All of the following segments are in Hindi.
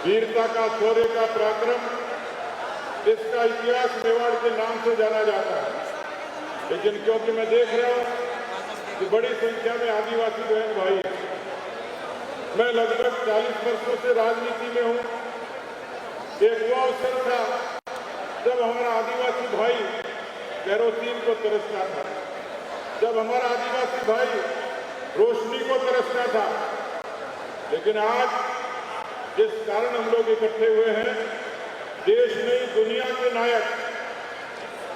वीरता का, शौर्य का पराक्रम, इसका इतिहास मेवाड़ के नाम से जाना जाता है। लेकिन क्योंकि मैं देख रहा हूं कि बड़ी संख्या में आदिवासी बहन भाई, मैं लगभग 40 वर्षों से राजनीति में हूं। एक वो अवसर था जब हमारा आदिवासी भाई केरोसिन को तरसता था, जब हमारा आदिवासी भाई रोशनी को तरसता था। लेकिन आज जिस कारण हम लोग इकट्ठे हुए हैं, देश में दुनिया के नायक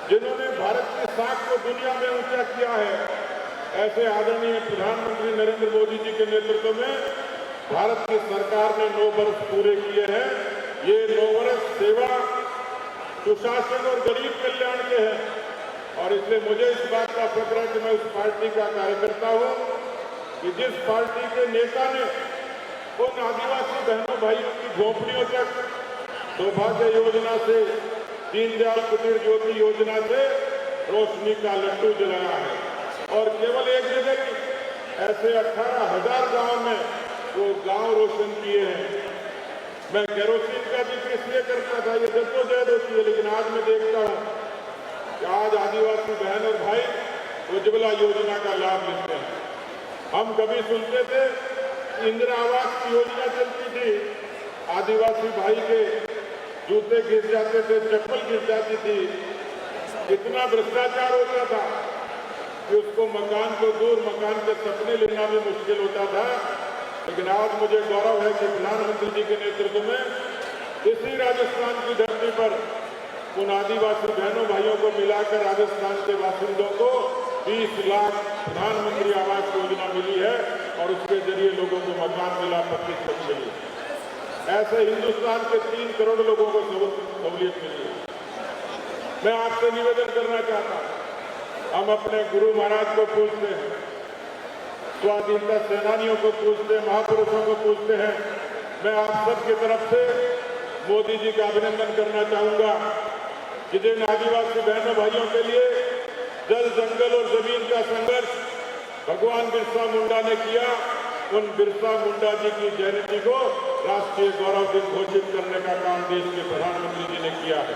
जिन्होंने भारत की साख को दुनिया में ऊंचा किया है, ऐसे आदरणीय प्रधानमंत्री नरेंद्र मोदी जी के नेतृत्व में भारत की सरकार ने 9 वर्ष पूरे किए हैं। ये 9 वर्ष सेवा, सुशासन और गरीब कल्याण के हैं। और इसलिए मुझे इस बात का फक्र है कि मैं उस पार्टी का कार्यकर्ता हूं कि जिस पार्टी के नेता ने उन आदिवासी बहनों भाइयों की झोपड़ियों तक सौभाग्य योजना से, दीनदयाल कुटीर ज्योति योजना से रोशनी का लड्डू जलाया है। और केवल एक जगह नहीं, ऐसे 18,000 गांव में वो गांव रोशन किए हैं। मैं केरोसिन का जिक्र इसलिए करता था, ये जद्दोजहद होती है, लेकिन आज मैं देखता हूं कि आज आदिवासी बहन और भाई उज्ज्वला योजना का लाभ लेते हैं। हम कभी सुनते थे इंदिरा आवास की योजना चलती थी, आदिवासी भाई के जूते गिर जाते थे, चप्पल गिर जाती थी, इतना भ्रष्टाचार होता था कि उसको मकान तो दूर, मकान के सपने लेना भी मुश्किल होता था। लेकिन आज मुझे गौरव है कि प्रधानमंत्री जी के नेतृत्व में इसी राजस्थान की धरती पर उन आदिवासी बहनों भाइयों को मिलाकर राजस्थान के बासिंदों को 20 लाख प्रधानमंत्री आवास योजना मिली है और उसके जरिए लोगों को मकान मिला, 25 मिली। ऐसे हिंदुस्तान के 3 करोड़ लोगों को सहूलियत मिली है। मैं आपसे निवेदन करना चाहता हूं, हम अपने गुरु महाराज को पूजते हैं, स्वाधीनता सेनानियों को पूजते हैं, महापुरुषों को पूजते हैं। मैं आप सबकी तरफ से मोदी जी का अभिनंदन करना चाहूंगा कि जिन आदिवासी बहनों भाइयों के लिए जल, जंगल और जमीन का संघर्ष भगवान बिरसा मुंडा ने किया, उन बिरसा मुंडा जी की जयंती को राष्ट्रीय गौरव दिन घोषित करने का काम देश के प्रधानमंत्री जी ने किया है।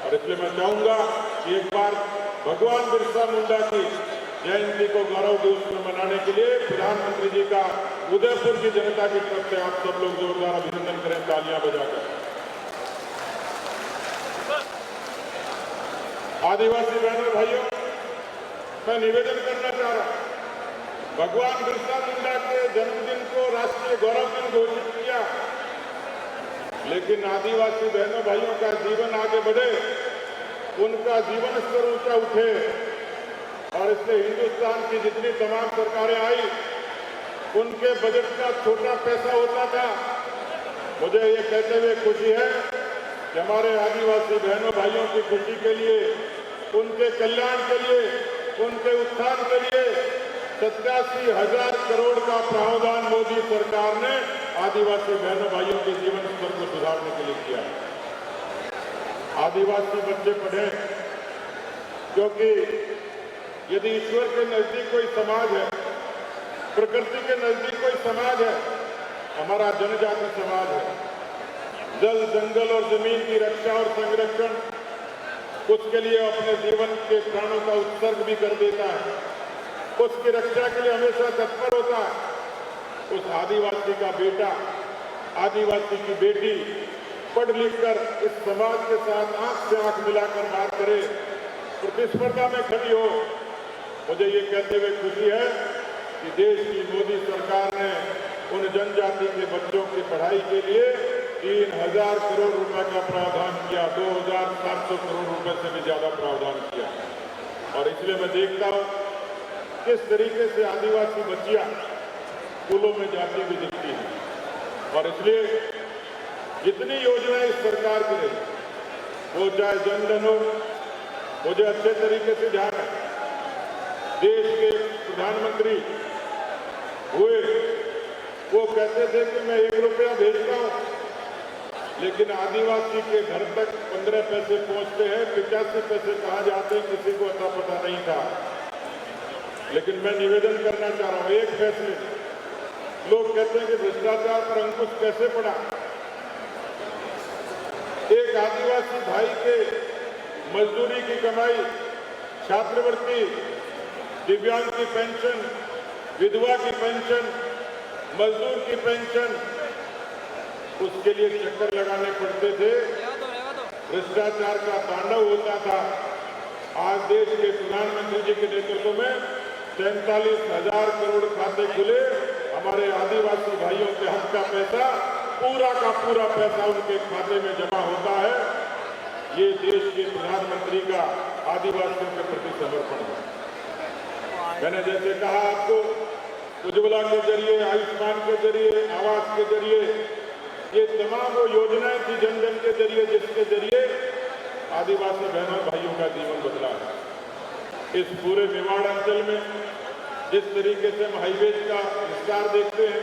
और इसलिए मैं चाहूंगा कि एक बार भगवान बिरसा मुंडा की जयंती को गौरव दिवस में मनाने के लिए प्रधानमंत्री जी का उदयपुर की जनता की तरफ से आप सब लोग जोरदार अभिनंदन करें, तालियां बजाकर। आदिवासी बहनों भाइयों, मैं निवेदन करना चाह रहा हूं, भगवान बिरसा मुंडा के जन्मदिन को राष्ट्रीय गौरव दिन घोषित किया, लेकिन आदिवासी बहनों भाइयों का जीवन आगे बढ़े, उनका जीवन स्तर ऊंचा उठे। और इसलिए हिंदुस्तान की जितनी तमाम सरकारें आई, उनके बजट का छोटा पैसा होता था। मुझे ये कहते हुए खुशी है कि हमारे आदिवासी बहनों भाइयों की खुशी के लिए, उनके कल्याण के लिए, उनके उत्थान के लिए 87,000 करोड़ का प्रावधान मोदी सरकार ने आदिवासी बहनों भाइयों के जीवन स्तर को सुधारने के लिए किया है। आदिवासी बच्चे पढ़े, क्योंकि यदि ईश्वर के नजदीक कोई समाज है, प्रकृति के नजदीक कोई समाज है, हमारा जनजाति समाज है। जल, जंगल और जमीन की रक्षा और संरक्षण, उसके लिए अपने जीवन के प्राणों का उत्सर्ग भी कर देता है, उसकी रक्षा के लिए हमेशा तत्पर होता है। उस आदिवासी का बेटा, आदिवासी की बेटी पढ़ लिख कर इस समाज के साथ आंख से आंख मिलाकर बात करे, प्रतिस्पर्धा में खड़ी हो। मुझे ये कहते हुए खुशी है कि देश की मोदी सरकार ने उन जनजाति के बच्चों की पढ़ाई के लिए 3,000 करोड़ रुपए का प्रावधान किया, 2,700 करोड़ रुपए से भी ज्यादा प्रावधान किया। और इसलिए मैं देखता हूं किस तरीके से आदिवासी बच्चियां स्कूलों में जाती हुई दिखती हैं। और इसलिए जितनी योजनाएं इस सरकार की रही, वो चाहे जनधन हो, मुझे अच्छे तरीके से ध्यान है, देश के प्रधानमंत्री हुए, वो कहते थे कि मैं 1 रुपया भेजता हूं, लेकिन आदिवासी के घर तक 15 पैसे पहुंचते हैं, 85 पैसे कहां जाते हैं किसी को अता पता नहीं था। लेकिन मैं निवेदन करना चाह रहा हूं, एक फैसले, लोग कहते हैं कि भ्रष्टाचार पर अंकुश कैसे पड़ा, एक आदिवासी भाई के मजदूरी की कमाई, छात्रवृत्ति, दिव्यांग की पेंशन, विधवा की पेंशन, मजदूर की पेंशन, उसके लिए चक्कर लगाने पड़ते थे, भ्रष्टाचार का तांडव होता था। आज देश के प्रधानमंत्री जी के नेतृत्व में 43,000 करोड़ खाते खुले। हमारे आदिवासी भाइयों के हक का पैसा, पूरा का पूरा पैसा उनके खाते में जमा होता है। ये देश के प्रधानमंत्री का आदिवासियों के प्रति समर्पण है। मैंने जैसे कहा आपको, उज्ज्वला के जरिए, आयुष्मान के जरिए, आवास के जरिए, ये तमाम वो योजनाएं थी जन जन के जरिए, जिसके जरिए आदिवासी बहनों भाइयों का जीवन बदला है। इस पूरे मेवाड़ अंचल में जिस तरीके से हम हाईवेज का विस्तार देखते हैं,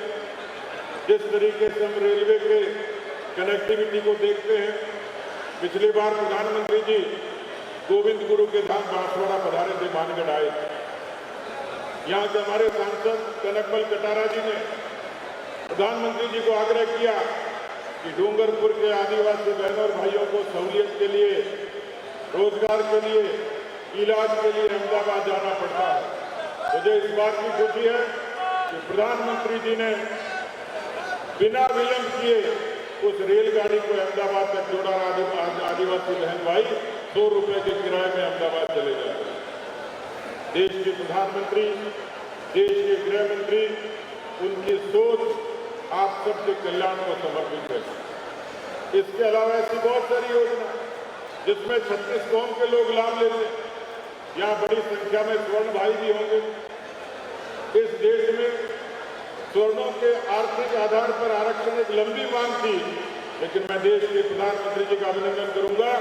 जिस तरीके से हम रेलवे के कनेक्टिविटी को देखते हैं, पिछली बार प्रधानमंत्री जी गोविंद गुरु के धाम बांसवाड़ा पधारे थे, मानगढ़ आए। यहाँ के हमारे सांसद कनकमल कटारा जी ने प्रधानमंत्री जी को आग्रह किया कि डूंगरपुर के आदिवासी बहनों और भाइयों को सहूलियत के लिए, रोजगार के लिए, इलाज के लिए अहमदाबाद जाना पड़ता है। मुझे इस बात की खुशी है कि प्रधानमंत्री जी ने बिना विलंब किए उस रेलगाड़ी को अहमदाबाद तक जोड़ा। आदिवासी बहन भाई 100 रुपए के किराए में अहमदाबाद चले जाते हैं। देश के प्रधानमंत्री, देश के गृह मंत्री, उनकी सोच आप सबके कल्याण को समर्पित है। इसके अलावा ऐसी बहुत सारी योजना जिसमें 36 कौम के लोग लाभ लेते हैं। यहाँ बड़ी संख्या में स्वर्ण भाई भी होंगे। इस देश में स्वर्णों के आर्थिक आधार पर आरक्षण एक लंबी मांग थी, लेकिन मैं देश के प्रधानमंत्री जी का अभिनंदन करूंगा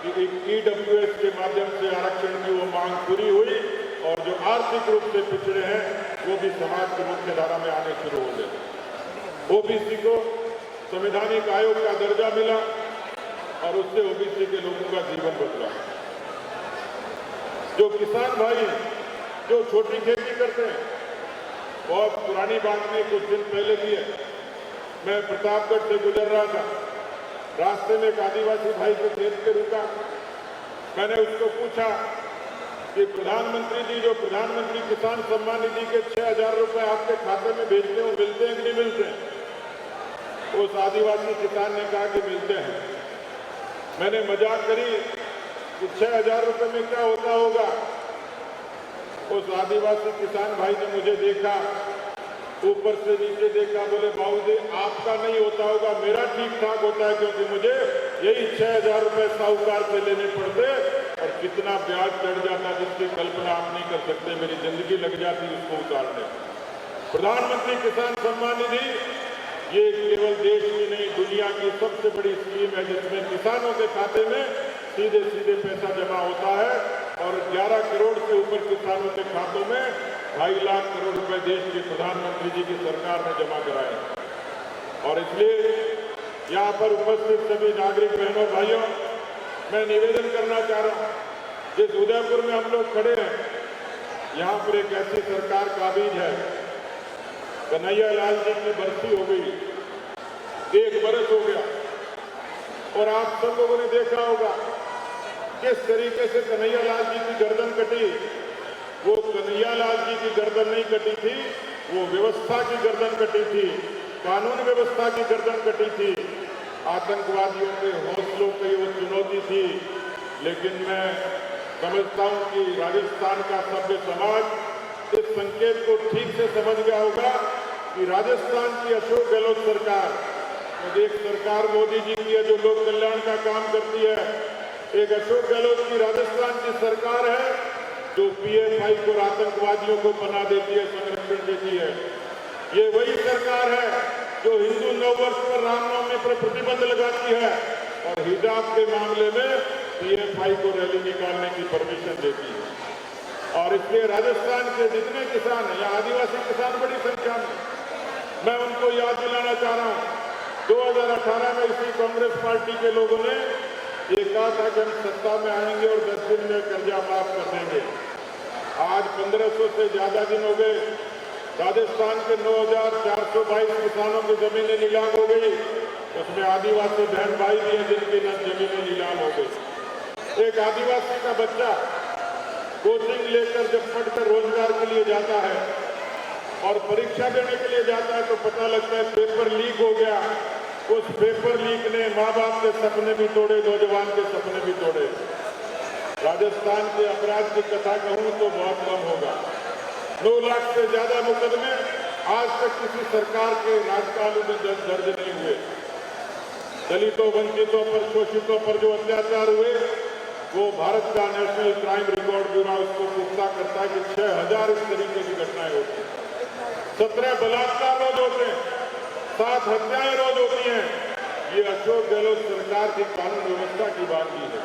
कि ईडब्ल्यूएस के माध्यम से आरक्षण की वो मांग पूरी हुई और जो आर्थिक रूप से पिछड़े हैं वो भी समाज की मुख्य धारा में आने शुरू हो गए। ओबीसी को संवैधानिक आयोग का दर्जा मिला और उससे ओबीसी के लोगों का जीवन बदला। जो किसान भाई जो छोटी खेती करते हैं, बहुत पुरानी बात में कुछ दिन पहले की है, मैं प्रतापगढ़ से गुजर रहा था, रास्ते में एक आदिवासी भाई के खेत पे रुका। मैंने उसको पूछा कि प्रधानमंत्री जी जो प्रधानमंत्री किसान सम्मान निधि के 6,000 रुपए आपके खाते में भेजते हैं, मिलते हैं कि नहीं मिलते हैं? उस आदिवासी किसान ने कहा कि मिलते हैं। मैंने मजाक करी कि 6,000 रुपए में क्या होता होगा। उस आदिवासी किसान भाई ने मुझे देखा, ऊपर से नीचे देखा, बोले बाबूजी आपका नहीं होता होगा, मेरा ठीक ठाक होता है, क्योंकि मुझे यही 6,000 रुपए साहूकार से लेने पड़ते और कितना ब्याज चढ़ जाता जिसकी कल्पना आप नहीं कर सकते। मेरी जिंदगी लग जाती उसको उतारने। प्रधानमंत्री किसान सम्मान निधि ये केवल देश की नहीं, दुनिया की सबसे बड़ी स्कीम है, जिसमें किसानों के खाते में सीधे सीधे पैसा जमा होता है और 11 करोड़ से ऊपर किसानों के खातों में 2.5 लाख करोड़ रुपए देश के प्रधानमंत्री जी की सरकार ने जमा कराए। और इसलिए यहाँ पर उपस्थित सभी नागरिक बहनों भाइयों, मैं निवेदन करना चाह रहा हूँ, जिस उदयपुर में हम लोग खड़े हैं, यहाँ पर एक ऐसी सरकार काबिज है। कन्हैया लाल जी की बरसी हो गई, 1 बरस हो गया, और आप सब लोगों ने देखा होगा किस तरीके से कन्हैया लाल जी की गर्दन कटी। वो कन्हैया लाल जी की गर्दन नहीं कटी थी, वो व्यवस्था की गर्दन कटी थी, कानून व्यवस्था की गर्दन कटी थी। आतंकवादियों के हौसलों की वो चुनौती थी। लेकिन मैं समझता हूं कि राजस्थान का सभ्य समाज इस संकेत को ठीक से समझ गया होगा कि राजस्थान की अशोक गहलोत सरकार, एक सरकार मोदी जी की है जो लोक कल्याण का काम करती है, एक अशोक गहलोत की राजस्थान की सरकार है जो पीएफआई को आतंकवादियों को बना देती है, संरक्षण देती है। ये वही सरकार है जो हिंदू नववर्ष पर रामनवमी पर प्रतिबंध लगाती है और हिजाब के मामले में पीएफआई को रैली निकालने की परमिशन देती है। और इसलिए राजस्थान के जितने किसान हैं, या आदिवासी किसान बड़ी संख्या में, मैं उनको याद दिलाना चाह रहा हूँ, 2018 में इसी कांग्रेस पार्टी के लोगों ने ये कहा था कि हम सत्ता में आएंगे और 10 दिन में कर्जा माफ कर देंगे। आज 1500 से ज्यादा दिन हो गए, राजस्थान के 9,422 किसानों की जमीनें नीलाम हो गई। उसमें आदिवासी बहन भाई भी हैं जिनकी न जमीनें नीलाम हो गई। एक आदिवासी का बच्चा कोचिंग लेकर जब पढ़कर रोजगार के लिए जाता है और परीक्षा देने के लिए जाता है तो पता लगता है पेपर लीक हो गया। उस पेपर लीक ने माँ बाप के सपने भी तोड़े, नौजवान के सपने भी तोड़े। राजस्थान के अपराध की कथा कहूं तो बहुत कम होगा। 9 लाख से ज्यादा मुकदमे आज तक किसी सरकार के राजकाल में दर्ज नहीं हुए। दलितों, वंचितों पर, शोषितों पर जो अत्याचार हुए वो भारत का नेशनल क्राइम रिकॉर्ड ब्यूरो उसको पुख्ता करता है कि 6000 इस तरीके की घटनाएं होती हैं। 17 बलात्कार रोज होते हैं, 7 हत्याएं रोज होती हैं। ये अशोक गहलोत सरकार की कानून व्यवस्था की बातचीत है।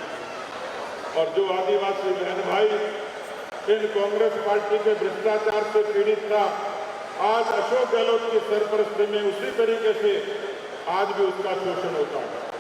और जो आदिवासी बहन भाई इन कांग्रेस पार्टी के भ्रष्टाचार से पीड़ित था, आज अशोक गहलोत की सरपरस्ती में उसी तरीके से आज भी उसका शोषण होता है।